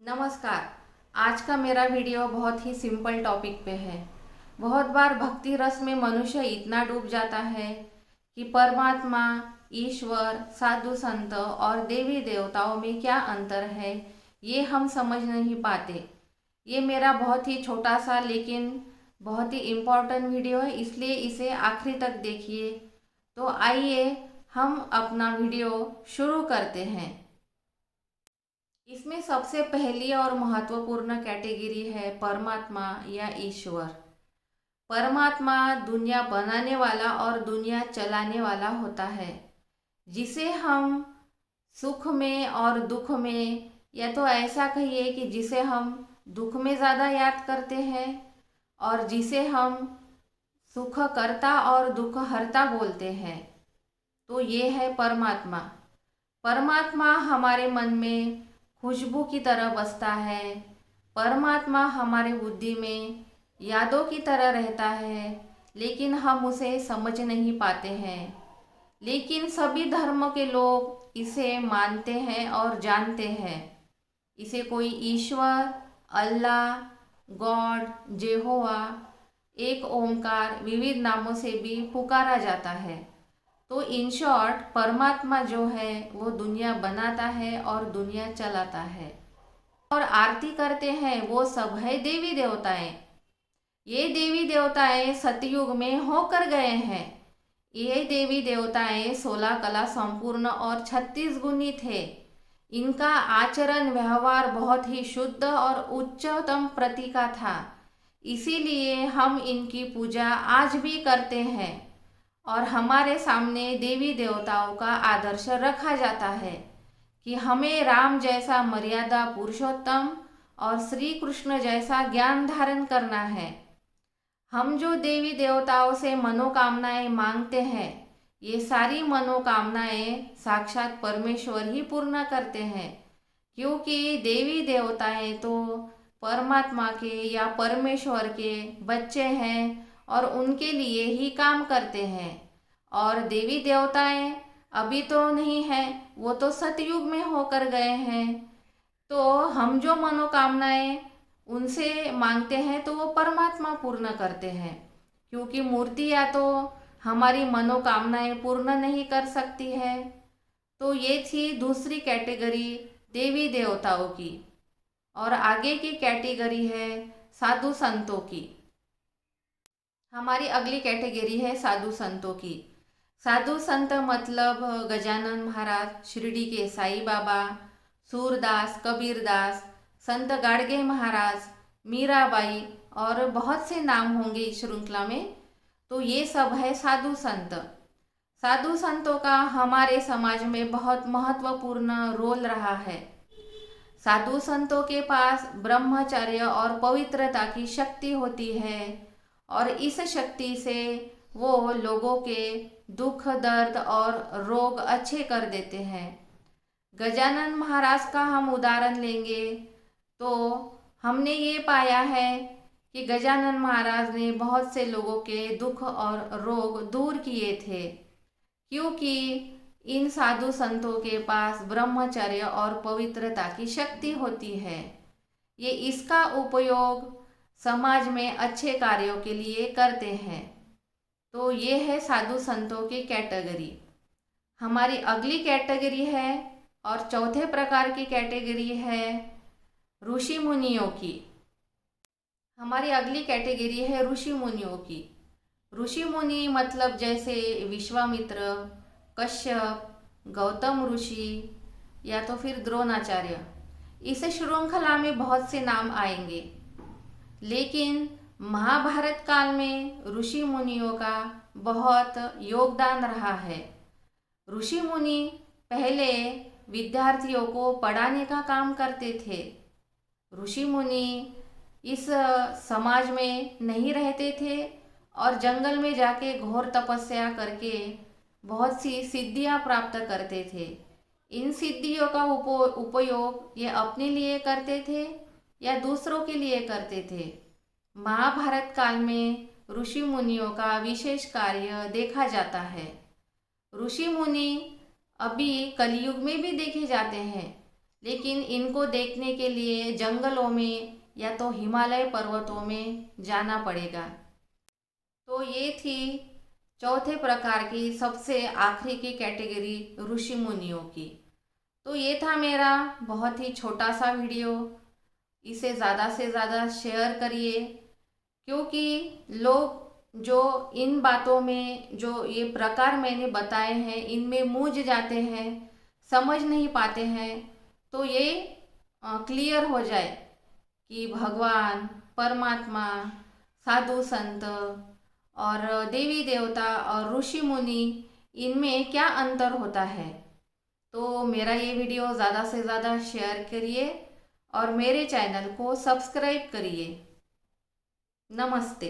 नमस्कार। आज का मेरा वीडियो बहुत ही सिंपल टॉपिक पे है। बहुत बार भक्ति रस में मनुष्य इतना डूब जाता है कि परमात्मा, ईश्वर, साधु संत और देवी देवताओं में क्या अंतर है ये हम समझ नहीं पाते। ये मेरा बहुत ही छोटा सा लेकिन बहुत ही इम्पोर्टेंट वीडियो है, इसलिए इसे आखिरी तक देखिए। तो आइए हम अपना वीडियो शुरू करते हैं। इसमें सबसे पहली और महत्वपूर्ण कैटेगरी है परमात्मा या ईश्वर। परमात्मा दुनिया बनाने वाला और दुनिया चलाने वाला होता है, जिसे हम सुख में और दुख में, या तो ऐसा कहिए कि जिसे हम दुख में ज़्यादा याद करते हैं और जिसे हम सुख करता और दुख हरता बोलते हैं, तो ये है परमात्मा। परमात्मा हमारे मन में खुशबू की तरह बसता है। परमात्मा हमारे बुद्धि में यादों की तरह रहता है, लेकिन हम उसे समझ नहीं पाते हैं। लेकिन सभी धर्मों के लोग इसे मानते हैं और जानते हैं। इसे कोई ईश्वर, अल्लाह, गॉड, जेहोवा, एक ओंकार, विविध नामों से भी पुकारा जाता है। तो इन शॉर्ट, परमात्मा जो है वो दुनिया बनाता है और दुनिया चलाता है। और आरती करते हैं वो सब है देवी देवताएं। ये देवी देवताएं सतयुग में होकर गए हैं। ये देवी देवताएं 16 कला संपूर्ण और 36 गुणी थे। इनका आचरण व्यवहार बहुत ही शुद्ध और उच्चतम प्रति का था। इसीलिए हम इनकी पूजा आज भी करते हैं और हमारे सामने देवी देवताओं का आदर्श रखा जाता है कि हमें राम जैसा मर्यादा पुरुषोत्तम और श्री कृष्ण जैसा ज्ञान धारण करना है। हम जो देवी देवताओं से मनोकामनाएं मांगते हैं, ये सारी मनोकामनाएं साक्षात परमेश्वर ही पूर्ण करते हैं, क्योंकि देवी देवताएं तो परमात्मा के या परमेश्वर के बच्चे हैं और उनके लिए ही काम करते हैं। और देवी देवताएं अभी तो नहीं हैं, वो तो सतयुग में होकर गए हैं। तो हम जो मनोकामनाएं उनसे मांगते हैं तो वो परमात्मा पूर्ण करते हैं, क्योंकि मूर्तियाँ तो हमारी मनोकामनाएं पूर्ण नहीं कर सकती है। तो ये थी दूसरी कैटेगरी देवी देवताओं की। और आगे की कैटेगरी है साधु संतों की। हमारी अगली कैटेगरी है साधु संतों की। साधु संत मतलब गजानन महाराज, शिरडी के साईं बाबा, सूरदास, कबीरदास, संत गाडगे महाराज, मीराबाई और बहुत से नाम होंगे इस श्रृंखला में। तो ये सब है साधु संत। साधु संतों का हमारे समाज में बहुत महत्वपूर्ण रोल रहा है। साधु संतों के पास ब्रह्मचर्य और पवित्रता की शक्ति होती है और इस शक्ति से वो लोगों के दुख, दर्द और रोग अच्छे कर देते हैं। गजानन महाराज का हम उदाहरण लेंगे तो हमने ये पाया है कि गजानन महाराज ने बहुत से लोगों के दुख और रोग दूर किए थे, क्योंकि इन साधु संतों के पास ब्रह्मचर्य और पवित्रता की शक्ति होती है। ये इसका उपयोग समाज में अच्छे कार्यों के लिए करते हैं। तो ये है साधु संतों की कैटेगरी। हमारी अगली कैटेगरी है और चौथे प्रकार की कैटेगरी है ऋषि मुनियों की। हमारी अगली कैटेगरी है ऋषि मुनियों की। ऋषि मुनि मतलब जैसे विश्वामित्र, कश्यप, गौतम ऋषि या तो फिर द्रोणाचार्य। इस श्रृंखला में बहुत से नाम आएंगे, लेकिन महाभारत काल में ऋषि मुनियों का बहुत योगदान रहा है। ऋषि मुनि पहले विद्यार्थियों को पढ़ाने का काम करते थे। ऋषि मुनि इस समाज में नहीं रहते थे और जंगल में जाके घोर तपस्या करके बहुत सी सिद्धियां प्राप्त करते थे। इन सिद्धियों का उपयोग ये अपने लिए करते थे या दूसरों के लिए करते थे। महाभारत काल में ऋषि मुनियों का विशेष कार्य देखा जाता है। ऋषि मुनि अभी कलयुग में भी देखे जाते हैं, लेकिन इनको देखने के लिए जंगलों में या तो हिमालय पर्वतों में जाना पड़ेगा। तो ये थी चौथे प्रकार की सबसे आखिरी की कैटेगरी ऋषि मुनियों की। तो ये था मेरा बहुत ही छोटा सा वीडियो। इसे ज़्यादा से ज़्यादा शेयर करिए, क्योंकि लोग जो इन बातों में जो ये प्रकार मैंने बताए हैं इनमें मूझ जाते हैं, समझ नहीं पाते हैं। तो ये क्लियर हो जाए कि भगवान, परमात्मा, साधु संत और देवी देवता और ऋषि मुनि, इनमें क्या अंतर होता है। तो मेरा ये वीडियो ज़्यादा से ज़्यादा शेयर करिए और मेरे चैनल को सब्सक्राइब करिए। नमस्ते।